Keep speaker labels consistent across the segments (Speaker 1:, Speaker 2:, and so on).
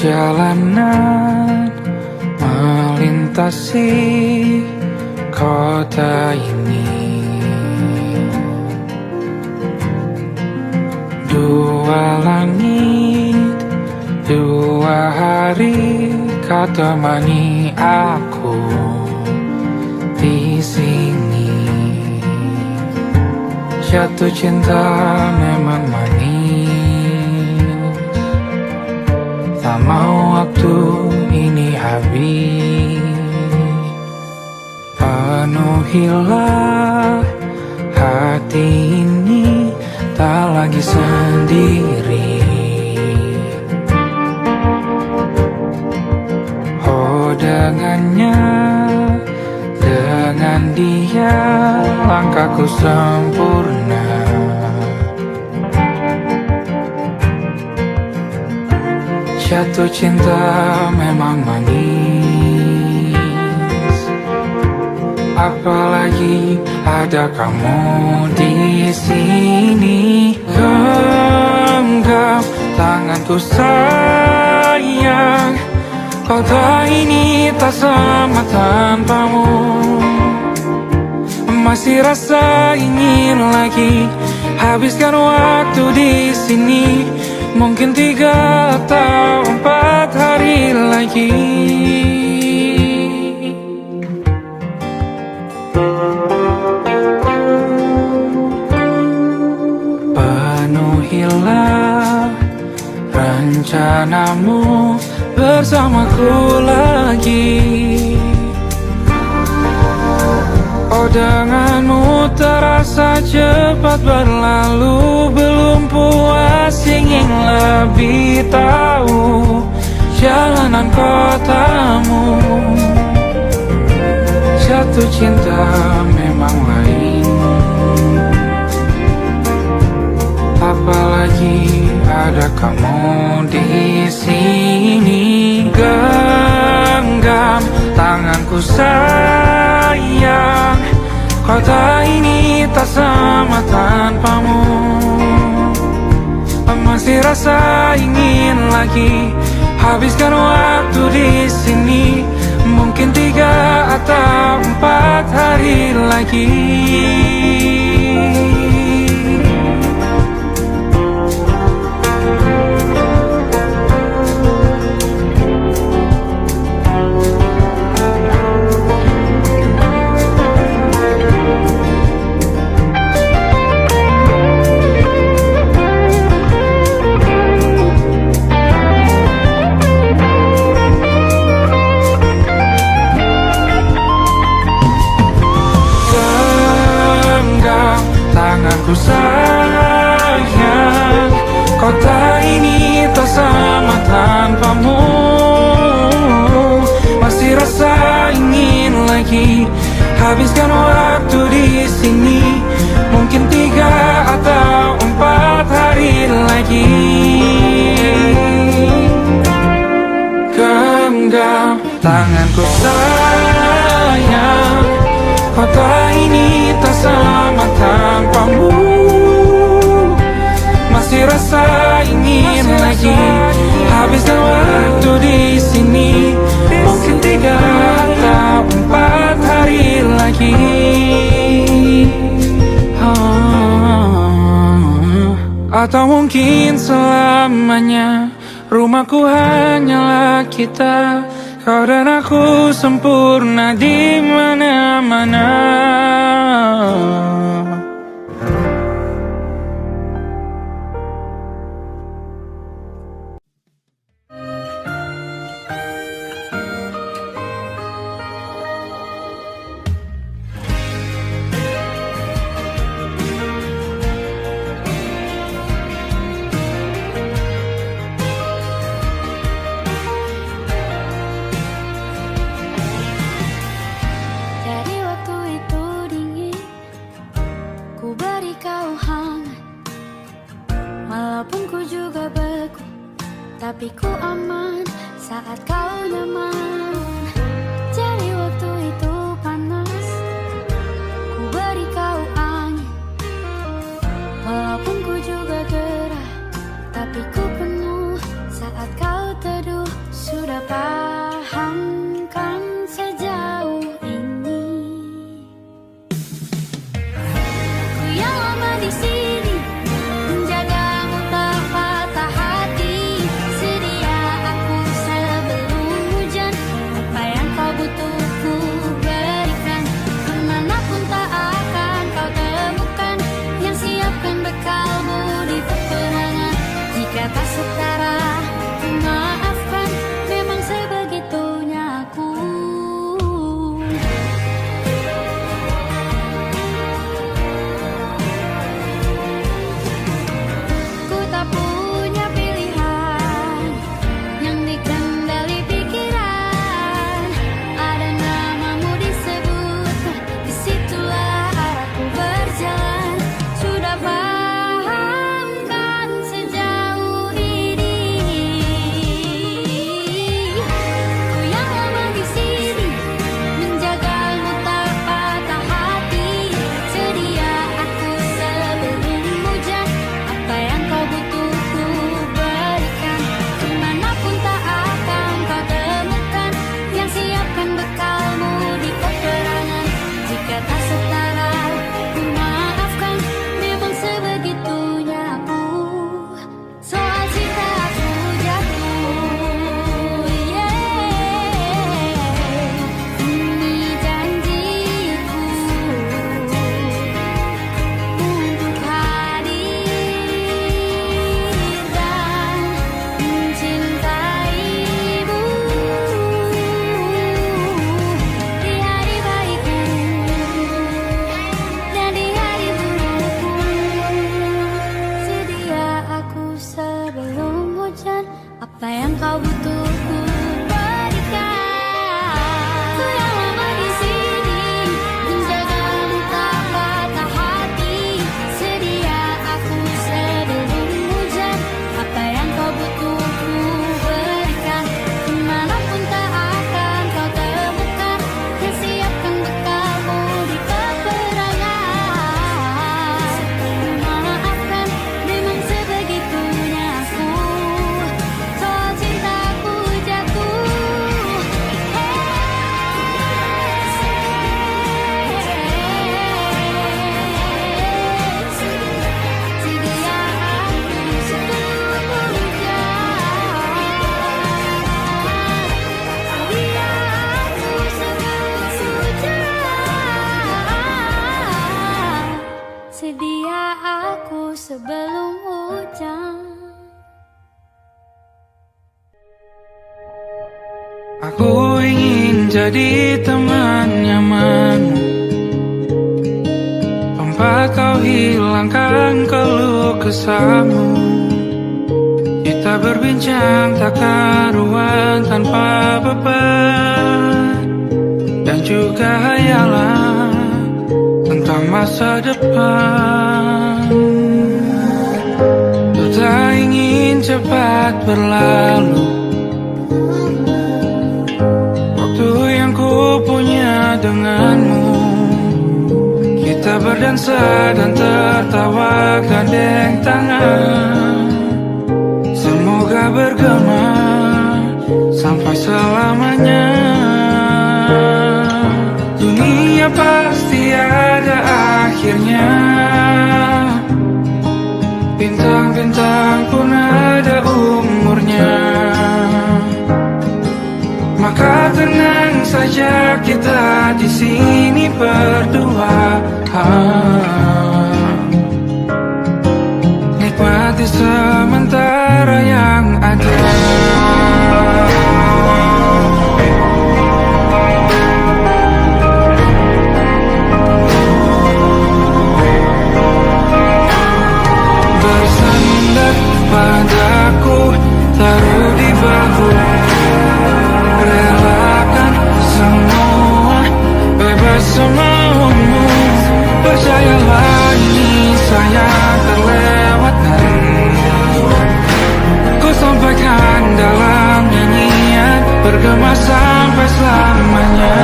Speaker 1: Perjalanan melintasi kota ini, dua langit, dua hari kau temani aku di sini. Jatuh cinta memang manis, tak mau waktu ini habis. Penuhilah hati ini, tak lagi sendiri. Oh dengannya, dengan dia langkahku sempurna. Jatuh cinta memang manis, apalagi ada kamu di sini. Genggam tanganku sayang, kota ini tak sama tanpamu. Masih rasa ingin lagi habiskan waktu di sini. Mungkin 3 atau 4 hari lagi. Penuhilah rencanamu bersamaku lagi. Oh denganmu terasa cepat berlalu, belum puas ingin lebih tahu jalanan kotamu. Jatuh cinta memang lain, apalagi ada kamu di sini. Genggam tanganku sayang, kota ini tak sama tanpamu. Masih rasa ingin lagi habiskan waktu di sini. Mungkin 3 atau 4 hari lagi. Tanganku sayang, kota ini tak sama tanpamu. Masih rasa ingin lagi habiskan waktu di sini. Mungkin 3 atau 4 hari lagi. Genggam tanganku sayang, kota ini tak sama tanpamu. Masih rasa ingin lagi habiskan waktu di sini. Mungkin 3 atau 4 hari lagi. Atau mungkin selamanya. Rumahku hanyalah kita, kau dan aku sempurna di mana-mana. Aku ingin jadi teman nyamanmu, tempat kau hilangkan keluh kesahmu. Kita berbincang tak karuan tanpa beban, dan juga hayalan tentang masa depan. Ku tak ingin cepat berlalu waktu yang ku punya denganmu. Kita berdansa dan tertawa gandeng tangan, semoga bergema sampai selamanya. Dunia pasti ada akhirnya, bintang-bintang pun ada umurnya. Maka tenang saja kita di sini berdua, nikmati sementara yang ada. Bersandar padaku, taruh di bahu, relakan semua, bebas semaumu. Percayalah ini saya terlewatkan, ku sampaikan dalam nyanyian, bergema sampai selamanya.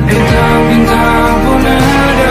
Speaker 1: Bintang-bintang pun ada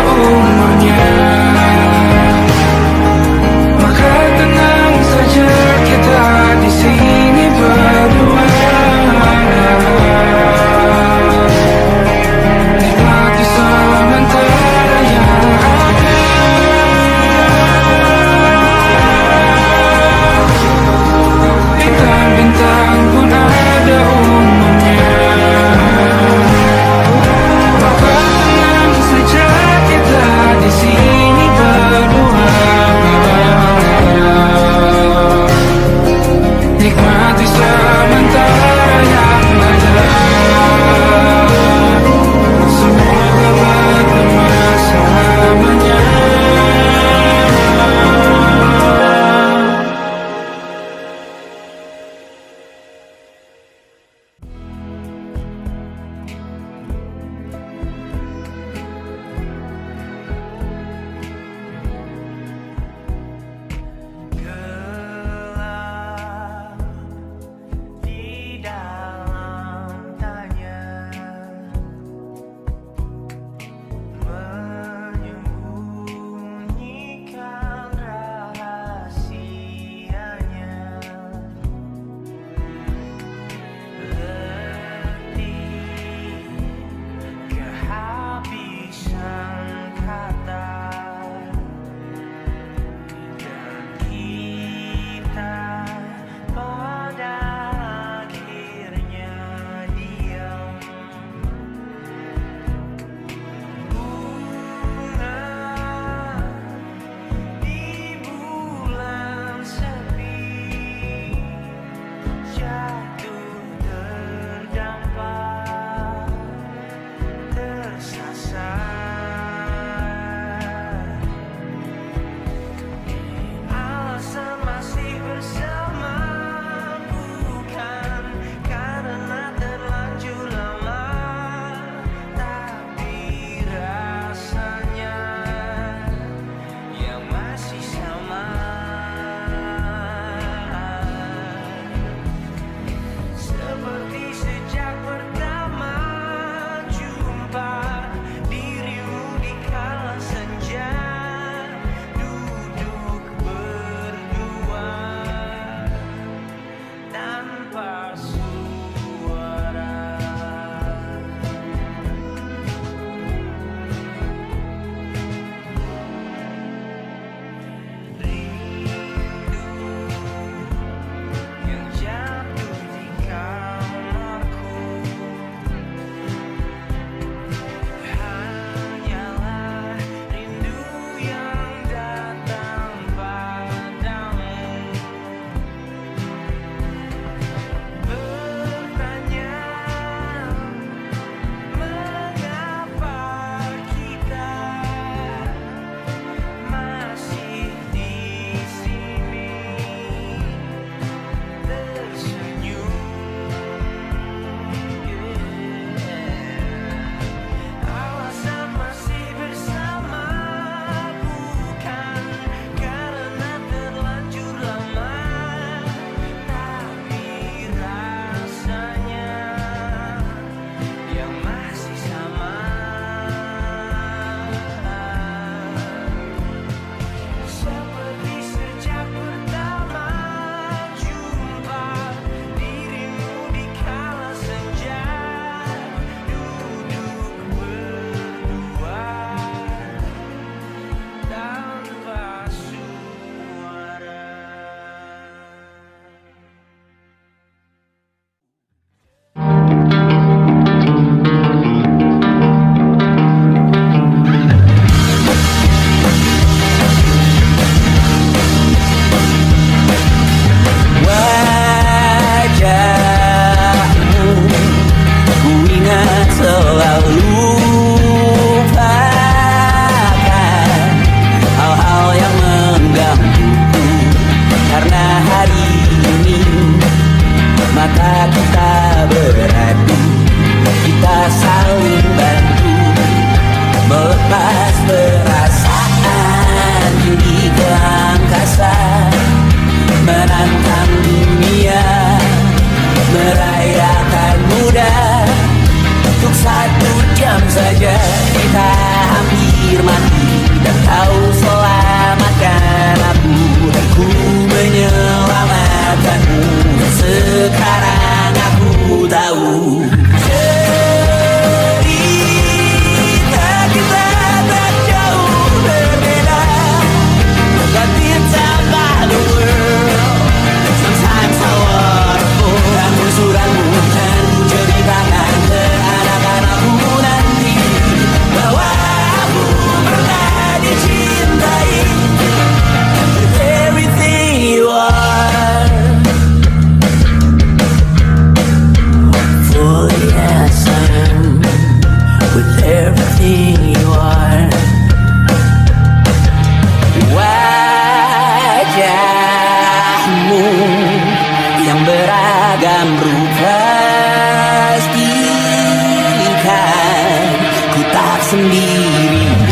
Speaker 2: sendirian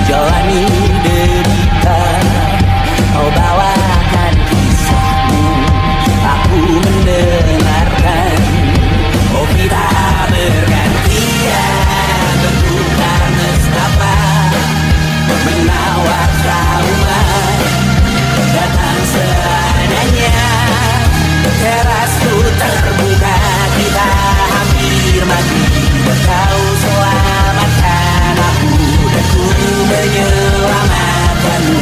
Speaker 2: jalani derita. Kau bawakan kisahmu, aku mendengarkan. Oh kita bergantian bertukar nestapa, menawar trauma datang seadanya. Terasku terbuka, kita hampir mati. Kau selamatkan aku dan ku menyelamatkanmu.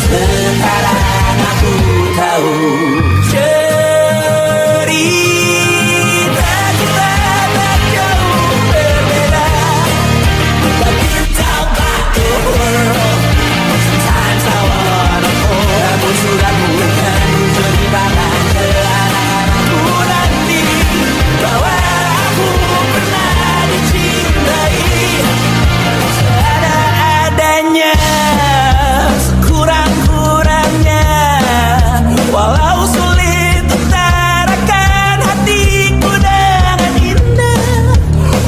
Speaker 2: Sekarang aku tahu cerita kita tak jauh berbeda. But you talk about the world, sometimes I wanna fall. Namun sudah bukan ceritakan ke anak-anakku nanti bahwa aku pernah dicintai seadanya, sekurang-kurangnya. Walau sulit utarakan hatiku dengan indah,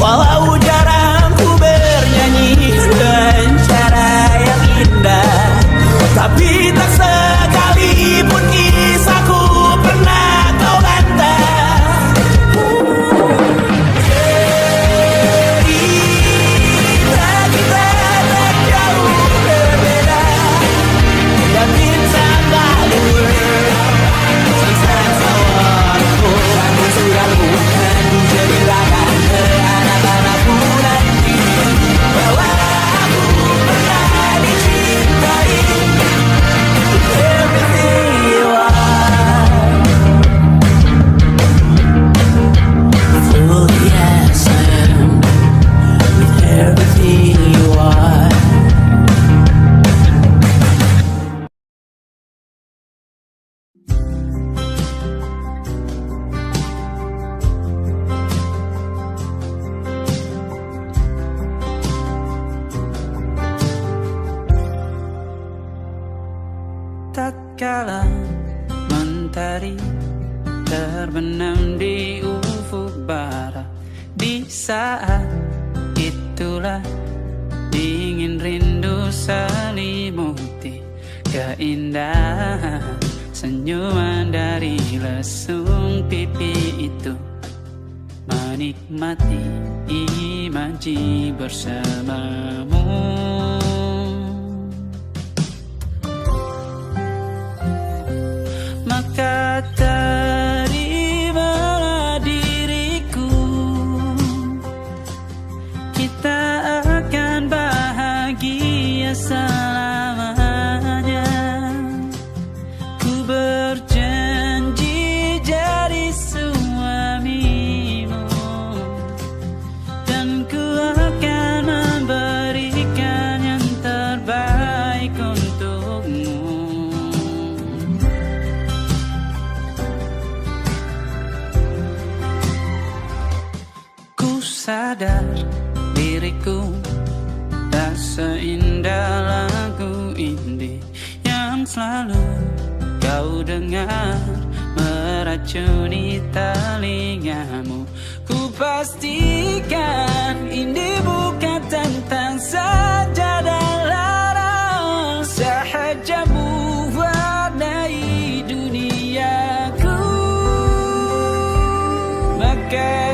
Speaker 2: walau jarang ku bernyanyi dengan cara yang indah, tapi tak sekalipun kisahku pernah kau bantah. Cerita kita tak jauh berbeda, but it's about the world. Sometimes I wanna fall. Namun sudah bukan ku ceritakan ke anak-anakku nanti bahwa aku pernah dicintai. Everything you are, full yes I am, with everything you are.
Speaker 3: Tatkala mentari terbenam di ufuk barat, di saat itulah dingin rindu selimuti keindahan senyuman dari lesung pipi itu. Menikmati imaji bersamamu. Maka terimalah diriku, kita akan bahagia selamanya. Ku berjanji jadi suamimu, dan ku akan memberikan yang terbaik untukmu. Sadar diriku tak seindah lagu indie yang selalu kau dengar meracuni telingamu. Ku pastikan indie bukan tentang sajadah larang, sahaja mewarnai duniaku. Maka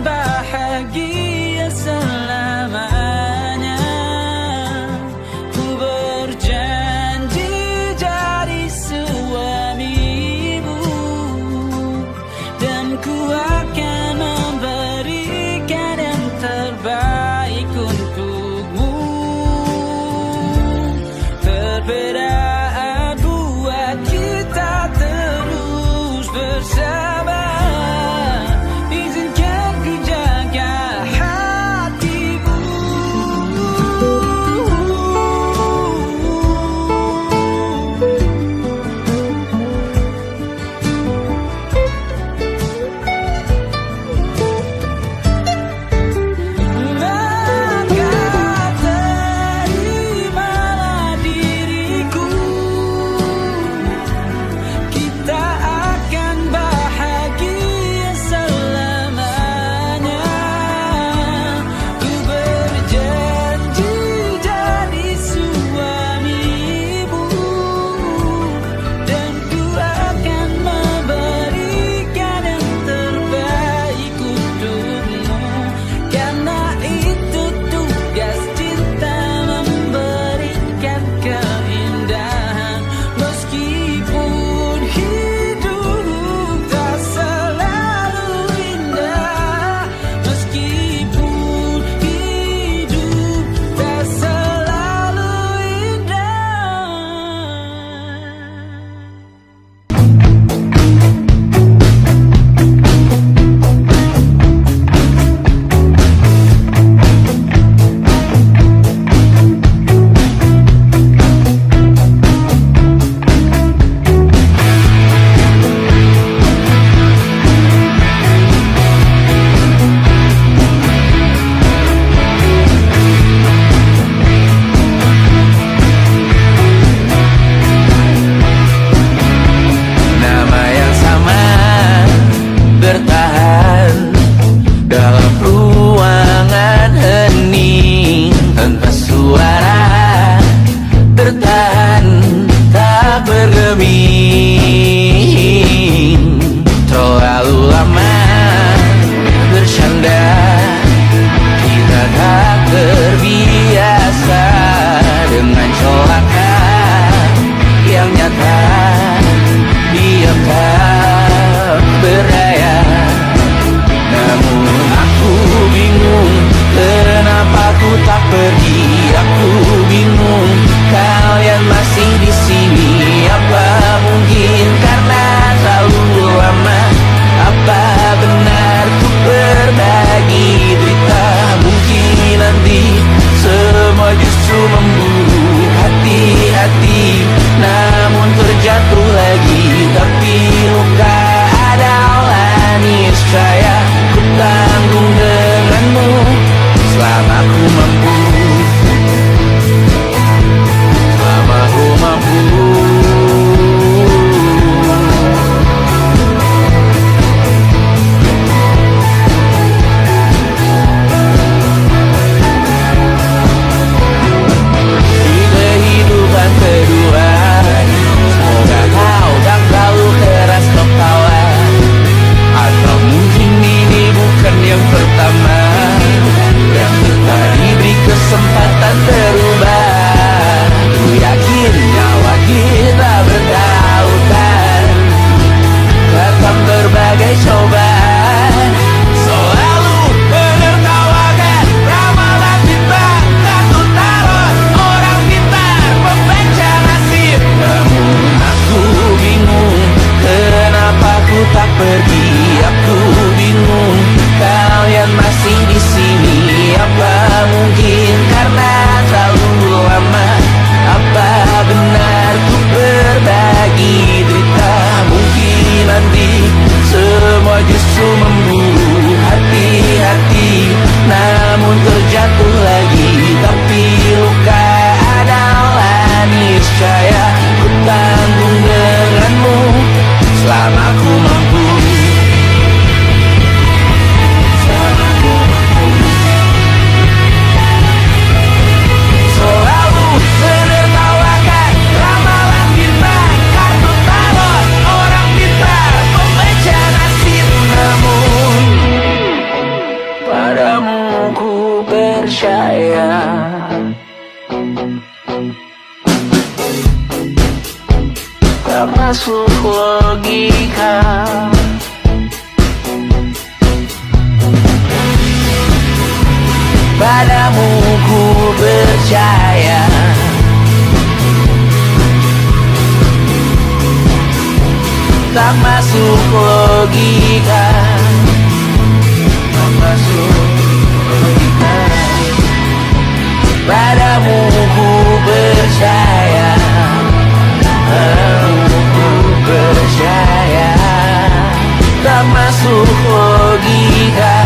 Speaker 3: bahagia selamanya. Ku berjanji jadi suamimu, dan ku akan memberikan yang terbaik untukmu. Berbeda
Speaker 2: bergeming, terlalu lama bersanda. Kita tak terbiasa dengan celaka yang nyata. Diam tak berdaya, namun aku bingung kenapa ku tak pergi. Aku bingung kalian masih di sini. Apa mungkin karena terlalu lama? Apa benar ku berbagi derita? Mungkin nanti semua justru memburu hati-hati, namun terjatuh lagi. Tapi luka adalah niscaya ku tanggung denganmu selama ku mampu. Selama ku mampu. Di kehidupan kedua, semoga kau tak terlalu keras tertawa. Atau mungkin ini bukan yang pertama yang kita diberi kesempatan berubah. Ku yakin nyawa kita bertautan dalam berbagai cobaan. Selalu menertawakan ramalan bintang, kartu tarot orang pintar membaca nasib. Namun aku bingung kenapa ku tak pergi. Aku bingung kalian masih di sini. Apa mungkin karena terlalu lama? Apa benar ku berbagi derita? Mungkin nanti semua justru memburu hati-hati, namun terjatuh lagi. Tapi luka adalah niscaya ku tanggung denganmu selama ku mampu. Selama ku mampu. Selalu menertawakan ramalan bintang, kartu tarot orang pintar membaca nasib. Namun padamu ku percaya. Tak masuk logika. Padamu ku percaya. Tak masuk logika. Tak masuk logika. Padamu ku percaya. Padamu ku percaya. Tak masuk logika.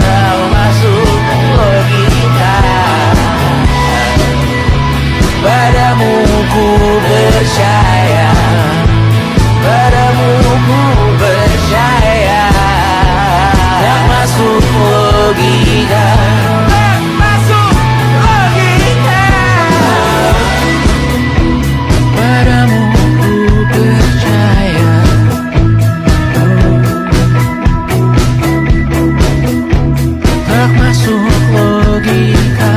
Speaker 2: Tak masuk logika. Padamu ku percaya. Padamu ku percaya. Tak masuk logika. Tak masuk logika. Padamu ku percaya. Tak masuk logika.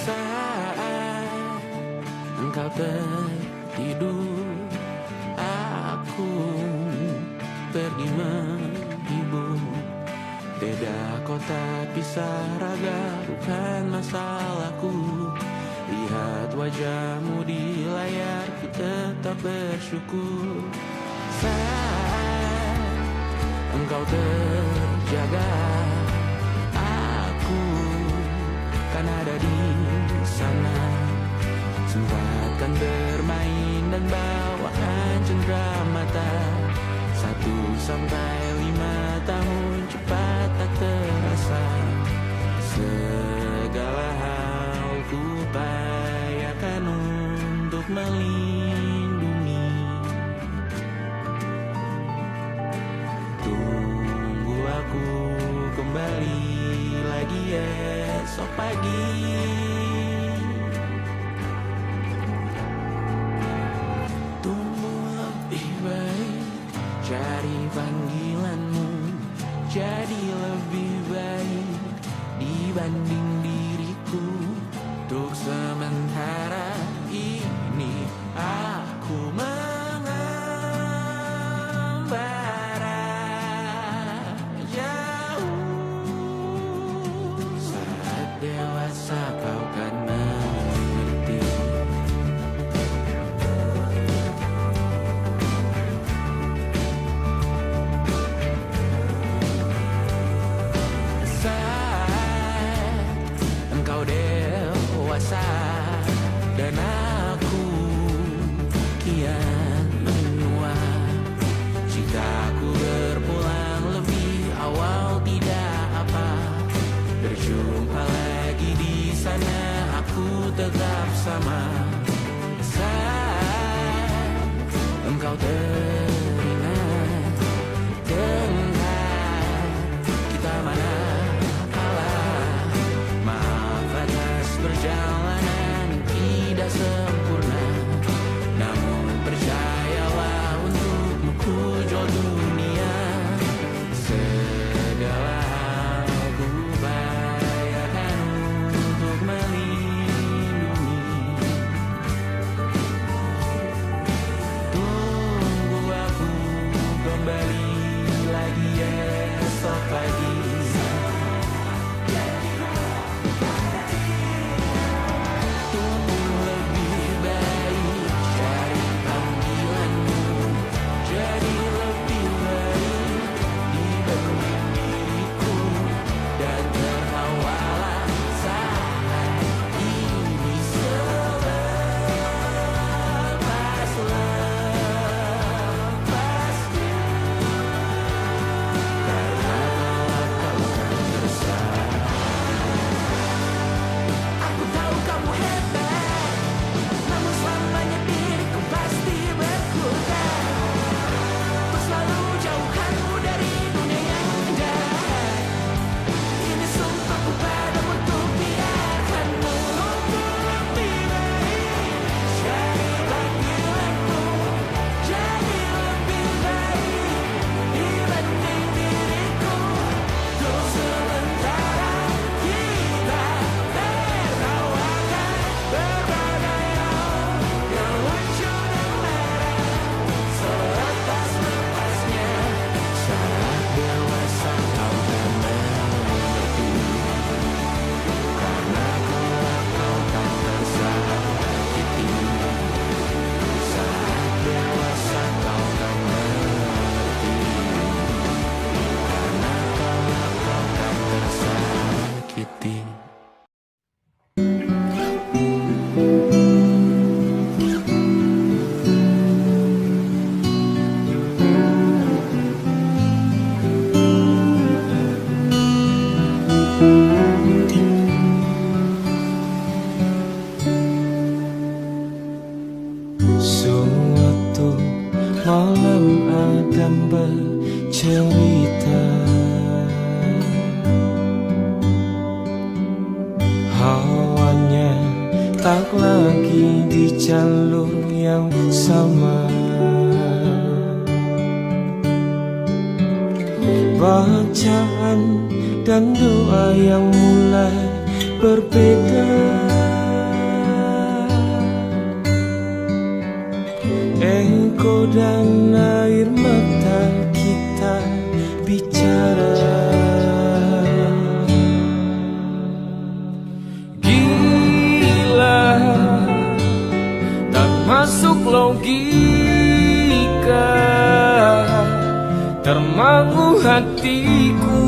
Speaker 2: Saat engkau tertidur, aku pergi menghibur. Beda kota pisah raga bukan masalahku. Lihat wajahmu di layar, ku tetap bersyukur. Saat engkau terjaga, aku kan ada di sana. Sempatkan bermain dan bawakan cendera mata. esok pagi. Tumbuh lebih baik, cari panggilanmu, jadi lebih baik dibanding diriku. Untuk sementara ini aku mengembara jauh. Saat dewasa kau kan mengerti. Saat engkau dewasa dan aku kian menua, cintaku berpulang lebih awal tidak apa. Berjumpa lagi di sana, aku tetap sama. Saat engkau teringat dengan kita mana kalah. Maaf atas perjalanan tidak sempurna, namun percayalah untukmu ku jual dunia. Segala hal ku bayarkan untuk melindungi. Tunggu aku kembali lagi esok pagi. Tumbuh lebih baik, cari panggilanmu, jadi lebih baik dibanding diriku. Dan tertawalah saat ini selepas-lepasnya. Karena kau kan bersama. Aku tahu kamu hebat, namun selamanya diriku pasti berkurang. Ku selalu jauhkanmu dari dunia yang jahat. Ini sumpahku padamu untuk biarkanmu lebih baik. Cari panggilanmu, jadi lebih baik dibanding diriku. Untuk sementara kita tertawakan berbagai hal yang lucu dan marah. Selepas-lepasnya, saat dewasa kau kan mengerti. Karena kelak kau kan tersakiti. Saat dewasa kau kan mengerti. Karena kelak kau kan tersakiti. Suatu malam Adam bercerita, hawanya tak lagi di jalur yang sama. Bacaan dan doa yang mulai berbeda. Ego dan air mata kita bicara. Gila, tak masuk logika, termangu hatiku.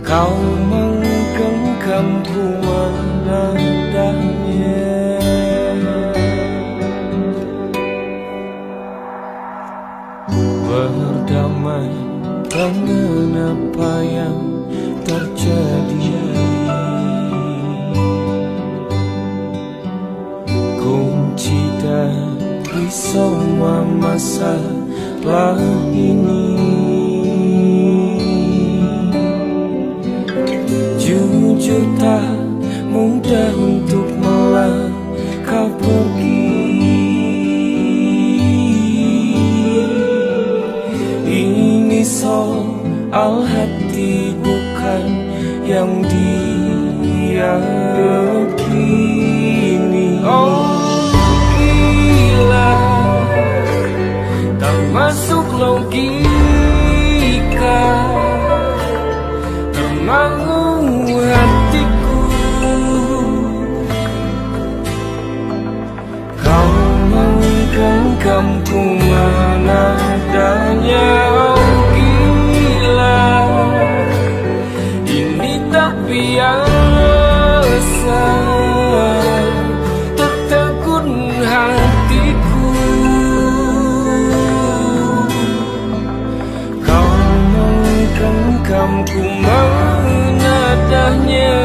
Speaker 2: Kau menggenggamku menandanya. Berdamai dengan apa yang terjadi. Kunci dari semua masalah ini
Speaker 1: menuju tak mudah untuk melangkah pergi. Ini soal hati bukan yang diyakini. Oh gila, tak masuk logika, termangu hatiku. Kau menggenggamku mana adanya. Oh gila, ini tak biasa, tertegun hatiku. Kau menggenggamku mana adanya.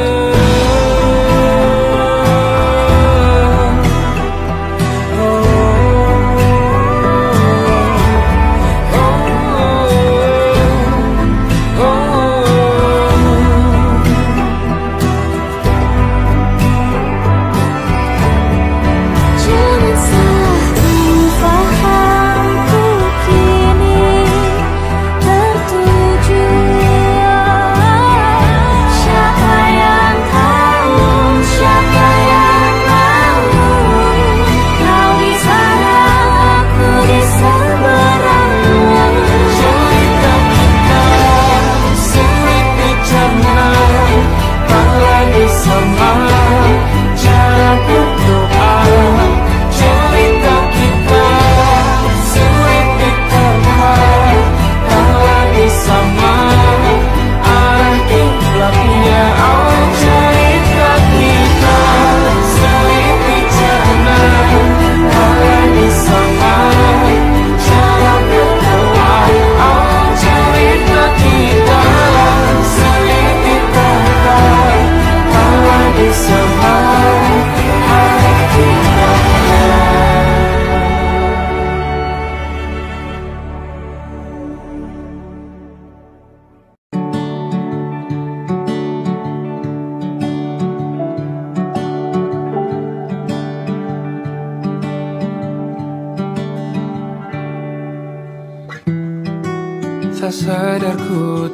Speaker 1: Tak sadar ku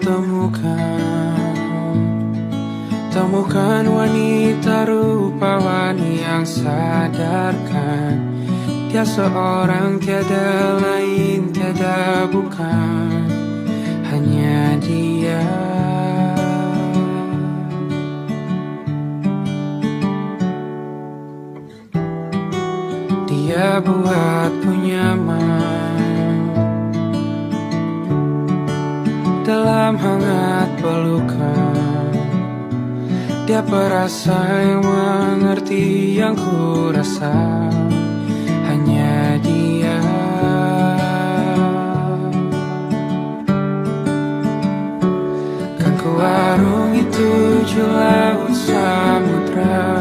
Speaker 1: temukan wanita rupawan yang sadarkan dia seorang, tiada lain, tiada bukan, hanya dia. Dia buatku nyaman dalam hangat pelukan. Dia perasa yang mengerti yang ku rasa, hanya dia. Kan ku warungi 7 laut samudra,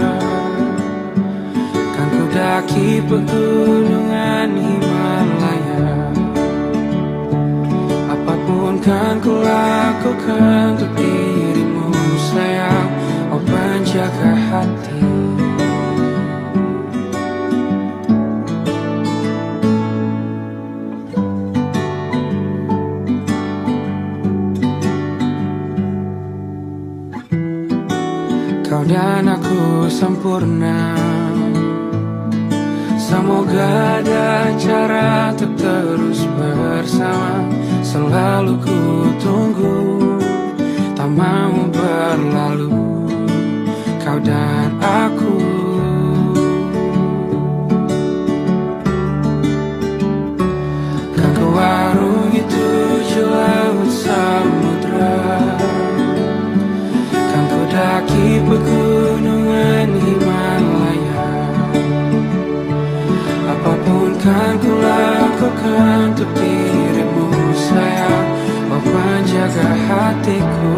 Speaker 1: kan ku daki pegunungan Himalaya. Apapun kan ku lakukan untuk dirimu sayang, oh penjaga hati. Kau dan aku sempurna, semoga ada cara untuk terus bersama. Selalu ku tunggu, tak mau berlalu, kau dan aku. Kan ku warungi 7 laut samudra, kan ku daki pegunungan Himalaya. Apapun kan ku lakukan untuk dirimu sayang, oh penjaga hatiku.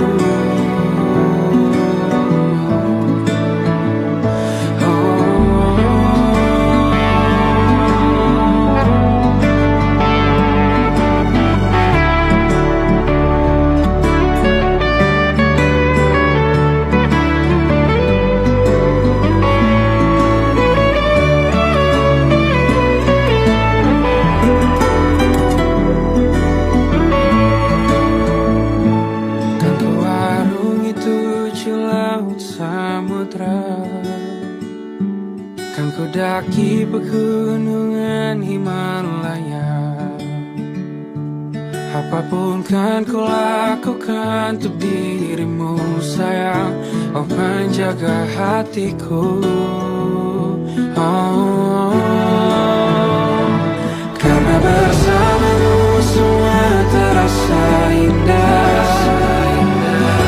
Speaker 1: kaki pegunungan Himalaya. Apapun kan ku lakukan untuk dirimu sayang, oh penjaga hatiku. Oh, karena bersamamu semua terasa indah.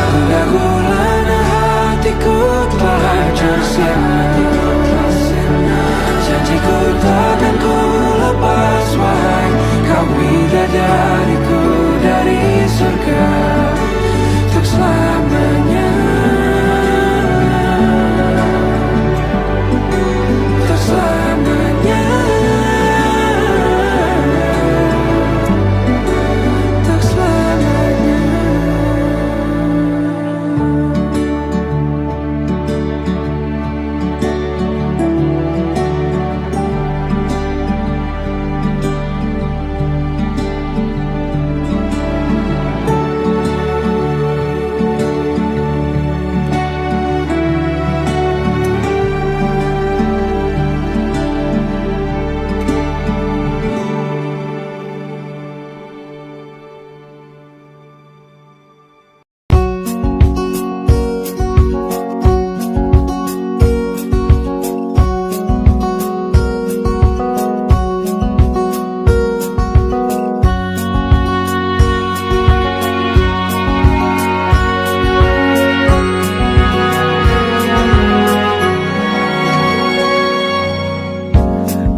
Speaker 1: Gundah gulana hatiku telah hancur sirna. Janjiku takkan ku lepas, wahai kau bidadariku dari surga untuk selamanya. Untuk selamanya. Untuk selamanya.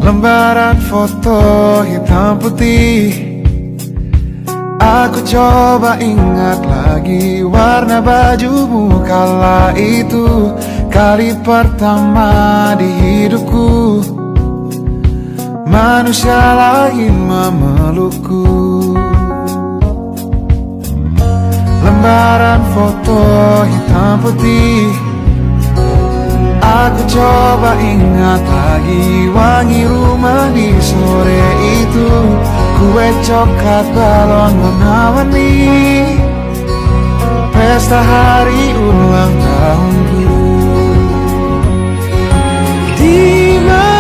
Speaker 4: Lembaran foto hitam putih, aku coba ingat lagi warna bajumu kala itu. Kali pertama di hidupku manusia lain memelukku. Lembaran foto hitam putih, aku coba ingat lagi wangi rumah di sore itu. Kue coklat balon warna-warni, pesta hari ulang tahunku. Dimanapun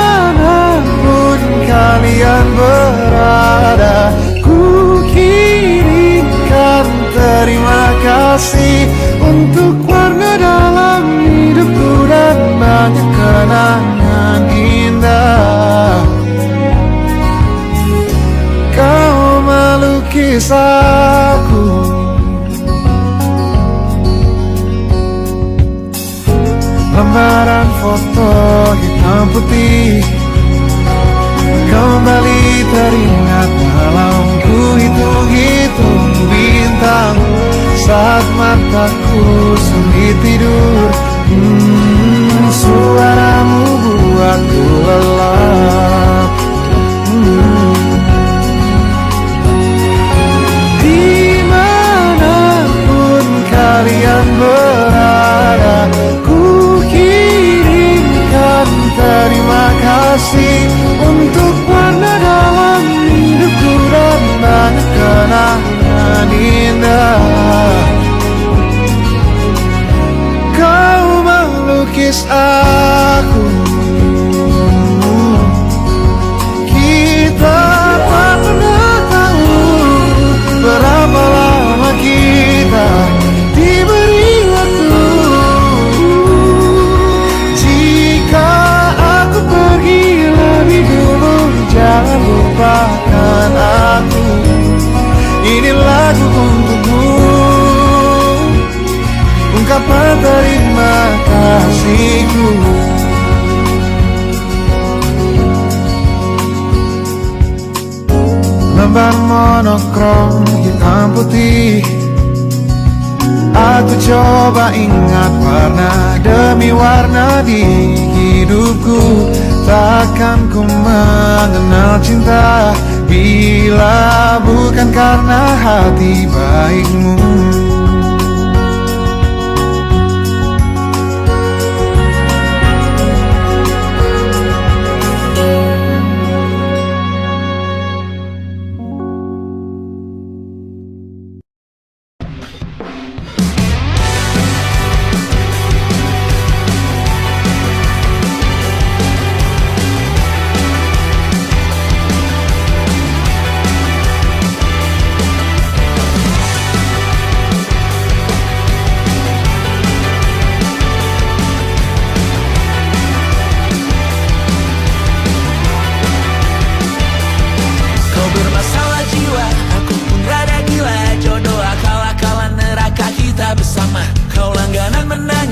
Speaker 4: kalian berada, ku kirimkan terima kasih untuk warna dalam hidupku dan banyak kenangan indah. Kau melukis aku, lembaran foto hitam putih kembali teringat dalam ku hitung-hitung bintang saat mataku sulit tidur. Suaramu buatku lelap. Dimanapun kalian berada, ku kirimkan terima kasih untuk warna dalam hidupku dan banyak kenangan indah. Kau melukis aku, kita tak pernah tahu berapa lama kita diberi waktu. Jika aku pergi lebih dulu, jangan lupakan aku. Ini lagu untukmu, ungkapan terima kasihku. Lembar monokrom hitam putih, aku coba ingat warna demi warna di hidupku. Takkan ku mengenal cinta bila bukan karena hati baikmu.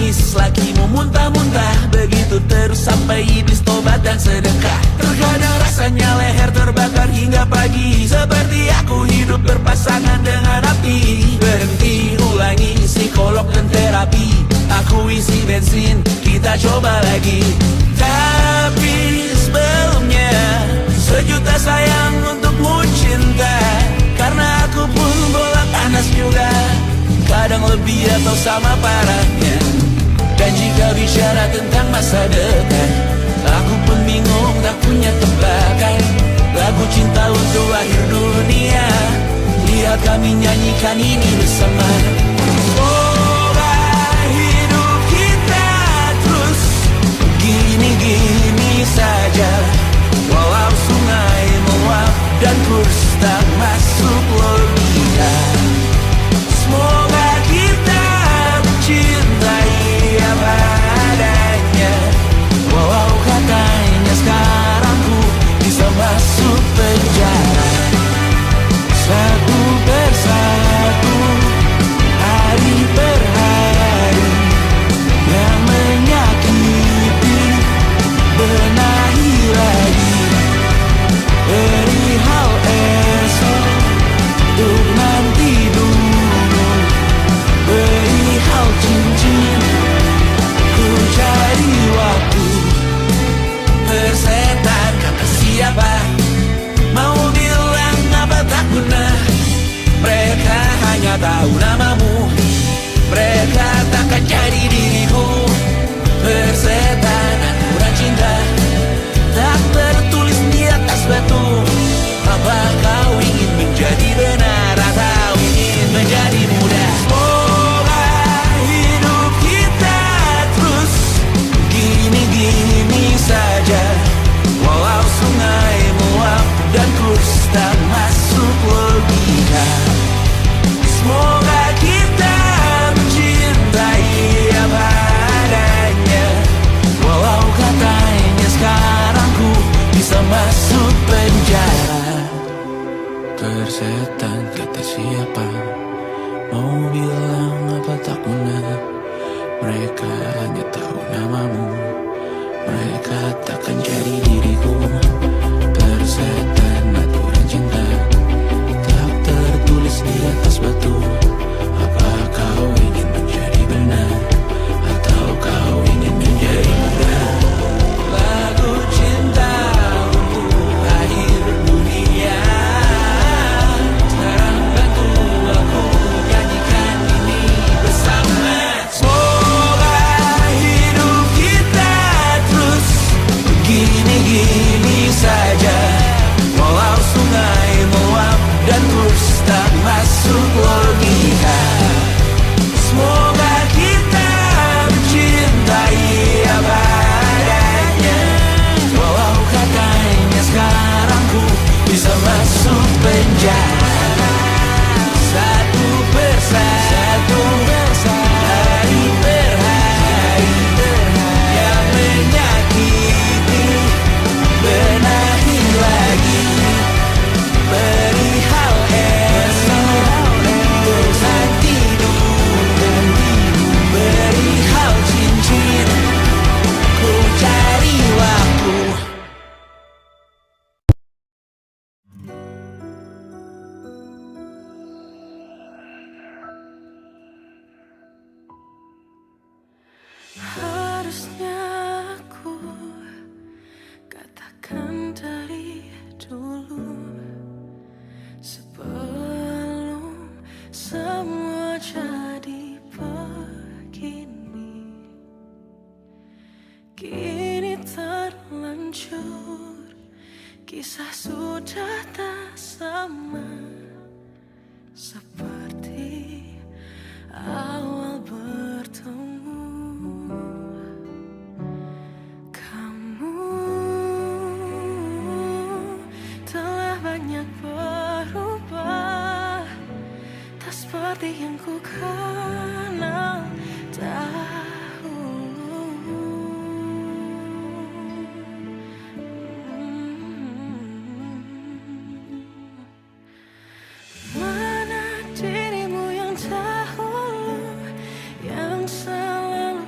Speaker 3: menangis, lakimu muntah-muntah. Begitu terus sampai iblis tobat dan sedekah. Terkadang rasanya leher terbakar hingga pagi, seperti aku hidup berpasangan dengan api. Berhenti, ulangi psikolog dan terapi. Aku isi bensin, kita coba lagi. Tapi sebelumnya, sejuta sayang untukmu cinta. Karena aku pun bola panas juga, kadang lebih atau sama parahnya. Dan jika bicara tentang masa depan, aku pun bingung tak punya tebakan. Lagu cinta untuk akhir dunia, lihat kami nyanyikan ini bersama. Semoga hidup kita terus gini-gini saja, walau sungai meluap dan kurs tak masuk logika. Semoga kita mencintai apa adanya, walau katanya sekarang ku bisa masuk penjara. Satu persatu, hari per hari, yang menyakiti benahi lagi. Perihal esok, untuk nanti dulu. Perihal cincin, ku cari waktu. Persetan kata siapa, mau bilang apa tak guna. Mereka hanya tahu namamu, mereka takkan jadi diriku. Persetan aturan cinta, tak tertulis di atas batu. Apa kau ingin menjadi benar atau ingin menjadi muda? Semoga hidup kita terus gini-gini saja, walau sungai meluap dan kurs tak masuk logika. Semoga kita mencintai apa adanya, walau katanya sekarang ku bisa masuk penjara. Persetan kata siapa, mau bilang apa tak guna. Mereka hanya tahu namamu, mereka takkan jadi diriku. Persetan aturan cinta, tak tertulis di atas batu. Apa kau ingin menjadi benar, atau kau ingin menjadi muda? Lagu cinta untuk akhir dunia, sekarang bantu aku nyanyikan ini bersama. Semoga hidup kita terus gini-gini saja, walau sungai meluap dan kurs tak masuk logika. Semoga kita mencintai apa adanya, walau katanya sekarang ku bisa masuk penjara. Satu persatu, hari per hari, yang menyakiti benahi lagi. Perihal esok, untuk nanti dulu. Perihal cincin, ku cari waktu.
Speaker 2: Harusnya aku katakan dari dulu, sebelum semua jadi begini. Kini terlanjur, kisah sudah tak sama seperti awal bertemu. Kamu telah banyak berubah, tak seperti yang ku kenal dahulu. Mana dirimu yang dahulu, yang selalu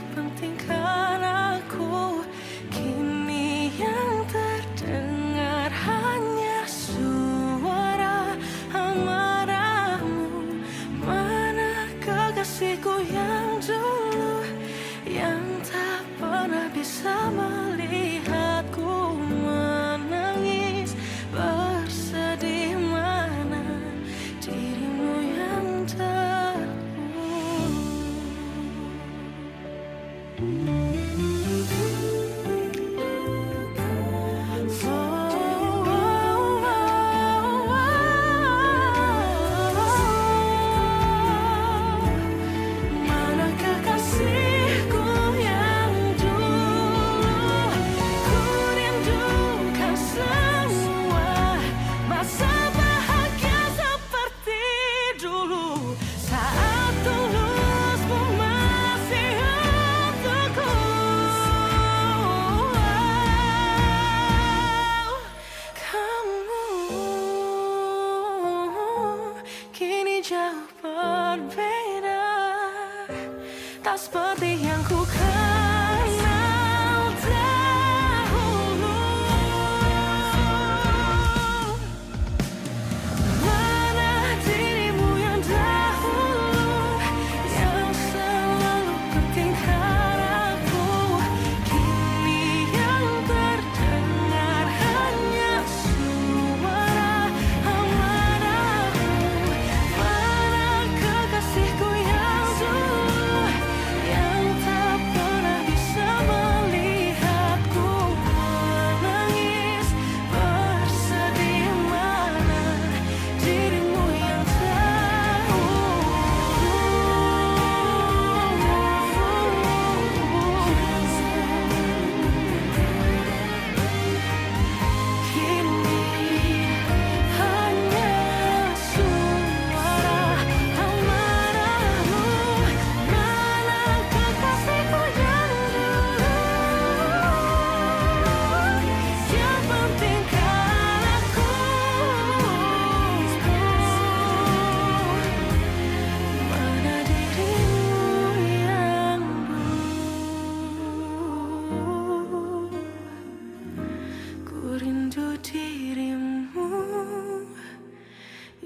Speaker 2: dirimu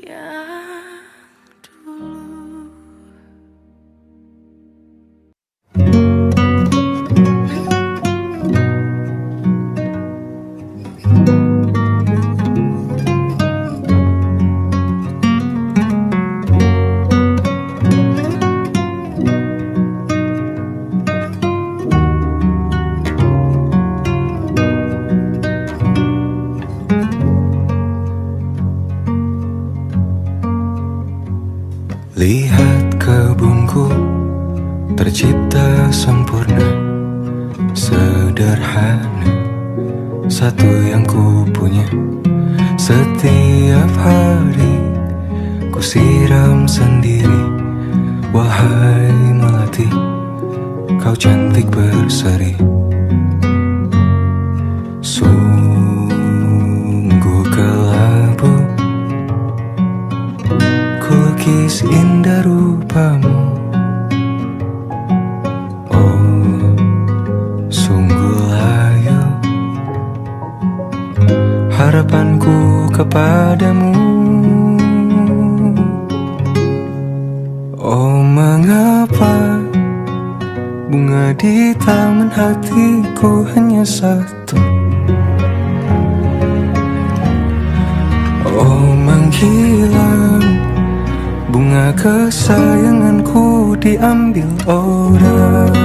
Speaker 2: yang dulu.
Speaker 4: Lihat kebunku tercipta sempurna, sederhana, satu yang ku punya. Setiap hari ku siram sendiri. Wahai melati, kau cantik berseri. Sungguh kelabu kulukis indah rupamu. Oh, sungguh layu harapanku kepadamu. Oh, mengapa bunga di taman hatiku hanya satu? Oh, menghilang bunga kesayanganku diambil orang.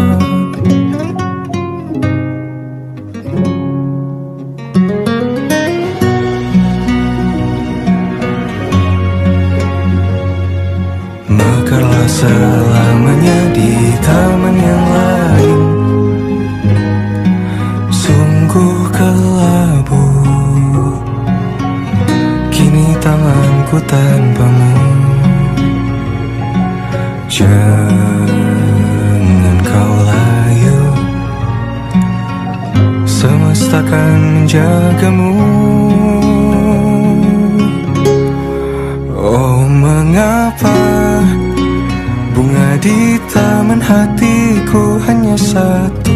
Speaker 4: Mekarlah selamanya di taman yang lain. Sungguh kelabu kini tanganku tanpamu. Jangan kau layu, semesta akan menjagamu. Oh, mengapa bunga di taman hatiku hanya satu?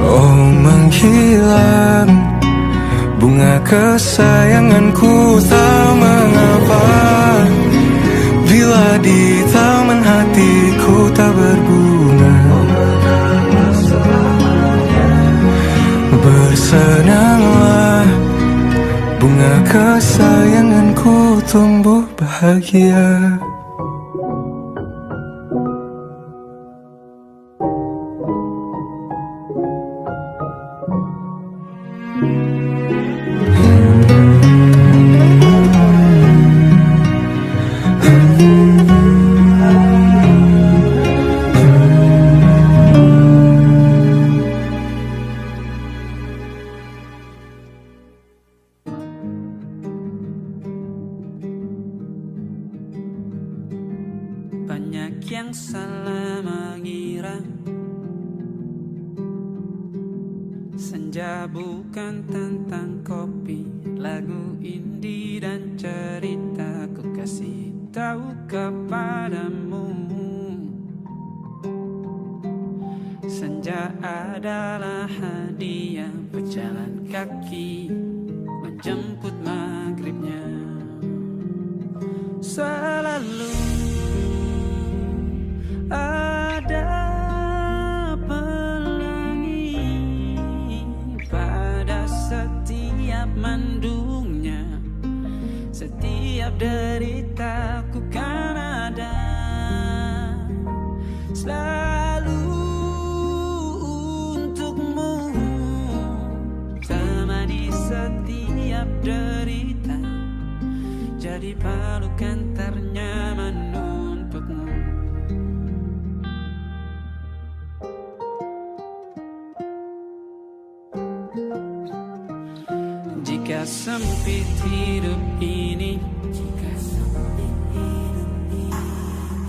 Speaker 4: Oh, menghilang bunga kesayanganku, tak mengapa bila di taman hatiku tak berbunga. Bersenanglah bunga kesayanganku tumbuh bahagia.
Speaker 3: Banyak yang salah mengira senja bukan tentang kopi, lagu indie dan cerita. Ku kasih tahu kepadamu, senja adalah hadiah berjalan kaki menjemput maghribnya. Selalu ada pelangi pada setiap mendungnya. Setiap deritaku kan ada selalu untukmu, temani setiap derita, jadi pelukan ternyaman untukmu. Jika sempit hidup ini,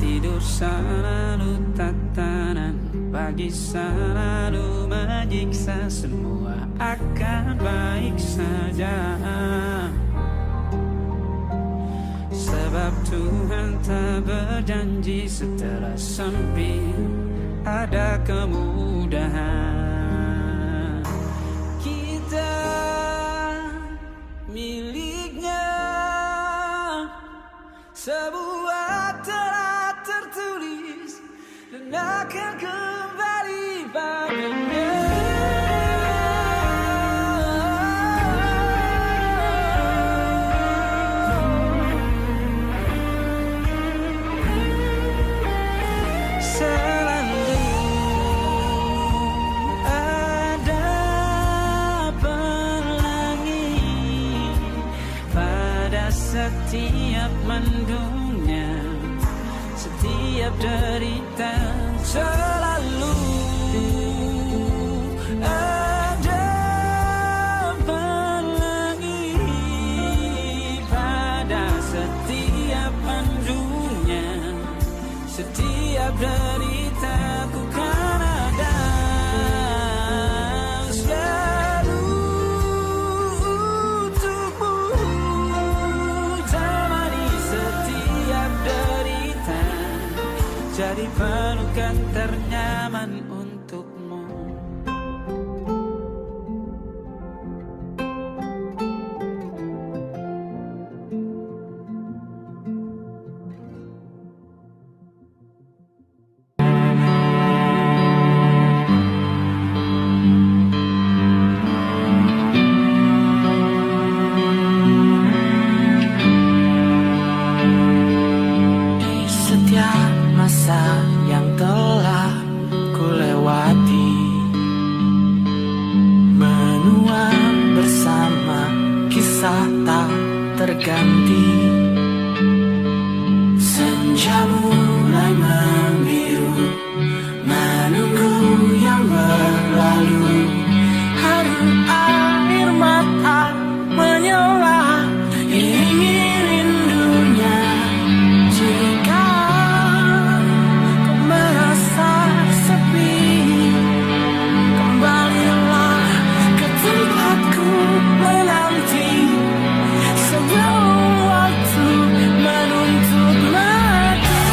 Speaker 3: tidur selalu tatanan, pagi selalu menyiksa, semua akan baik saja. Sebab Tuhan tak berjanji setelah sempit ada kemudahan.
Speaker 1: setiap mendungnya, setiap derita selalu ada pelangi pada setiap mendungnya, setiap derita ku kan ada selalu untukmu, temani setiap derita, jadi pelukan ternyaman untukmu.
Speaker 3: Di setiap masa yang telah ku lewati, menua bersama kisah tak terganti. Senja mulai membiru, menunggu yang berlalu. Haru air mata menyala, ingin rindunya. Jika kau merasa sepi, kembalilah ke tempatku menanti, sebelum waktu menuntut mati.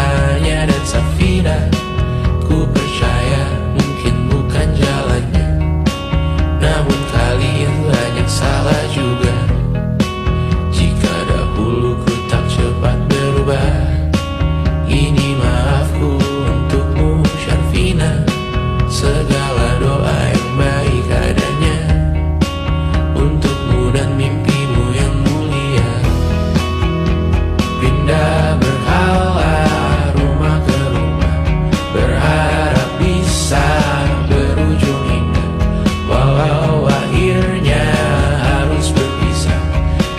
Speaker 3: Tanya dan Safira, ku percaya mungkin bukan jalannya, namun kalian banyak salah juga. Jika dahulu ku tak cepat berubah, ini maafku untukmu Syarfina. Segala doa yang baik adanya untukmu dan mimpimu yang mulia. Pindah berhala rumah ke rumah, berharap bisa berujung indah, walau akhirnya harus berpisah.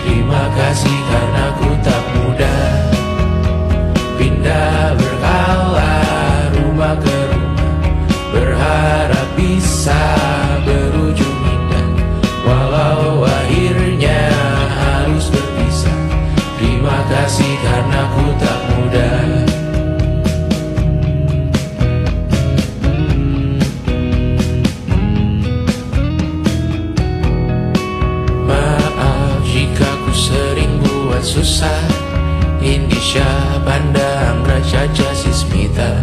Speaker 3: Terima kasih karena ku tak mudah. Pindah berhala rumah ke rumah, berharap bisa berujung indah, walau akhirnya harus berpisah. Terima kasih karena ku tak mudah. Maaf jika ku sering buat susah. Indisha pandang Raja Jasismita,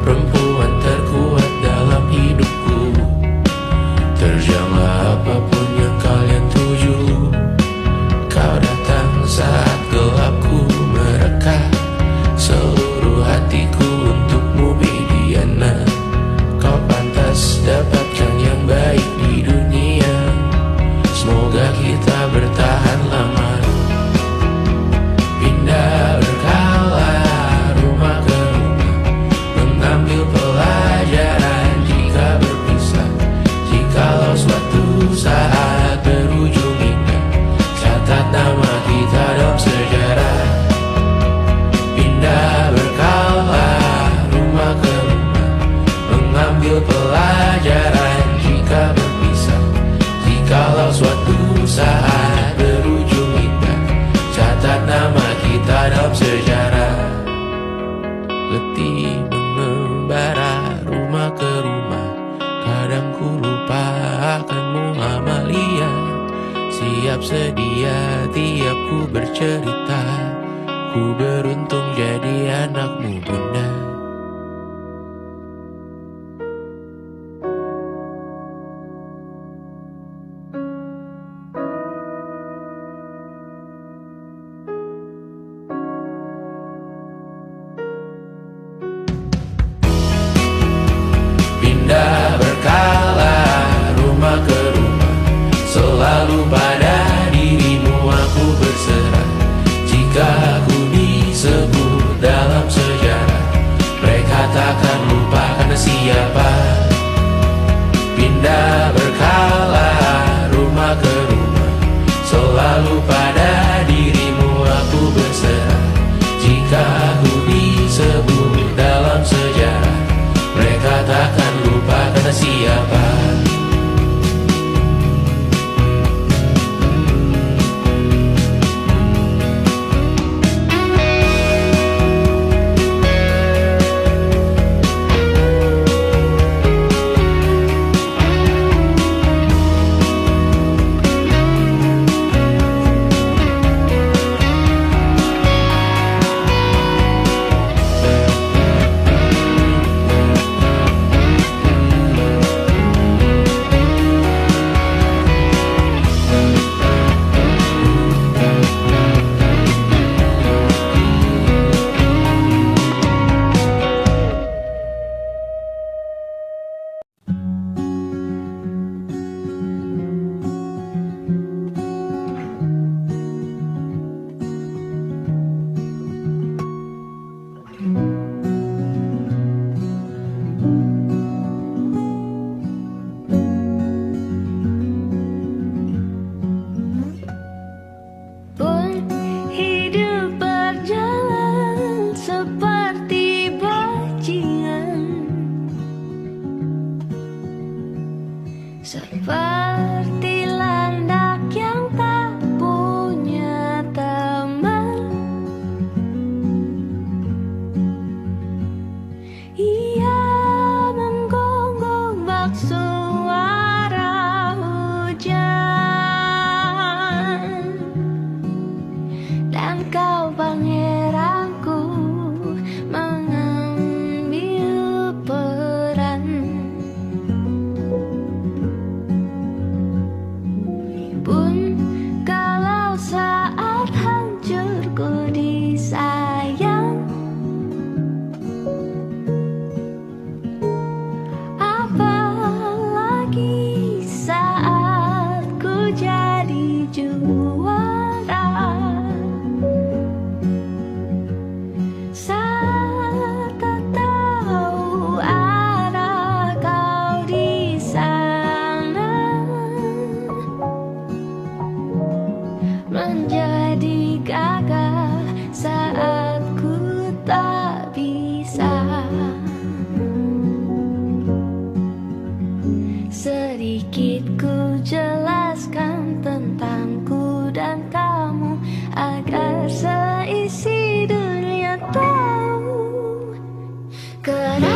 Speaker 3: perempuan terkuat dalam hidupku. Terjanglah apapun yang kalian tuju. Kau datang saat gelapku mereka, seluruh hatiku untukmu Mediana. Kau pantas dapatkan yang baik di dunia, semoga kita bertahan lama. Pindah berkala rumah ke rumah, mengambil pelajaran jika berpisah. Jikalau suatu saat berujung indah, catat nama kita dalam sejarah. Pindah berkala rumah ke rumah, mengambil pelajaran jika berpisah. Jikalau suatu saat berujung indah, catat nama kita dalam sejarah. Letih mengembara rumah ke rumah, kadang ku lupa akanmu Amalia. Siap sedia tiap ku bercerita, ku beruntung jadi anakmu bunda. Pindah berkala rumah ke rumah, selalu pada dirimu aku berserah. Jika aku disebut dalam sejarah, mereka takkan lupa karena siapa. Pindah berkala rumah ke rumah, selalu pada dirimu aku berserah. Jika aku disebut dalam sejarah, mereka takkan lupa karena siapa.
Speaker 5: Kenapa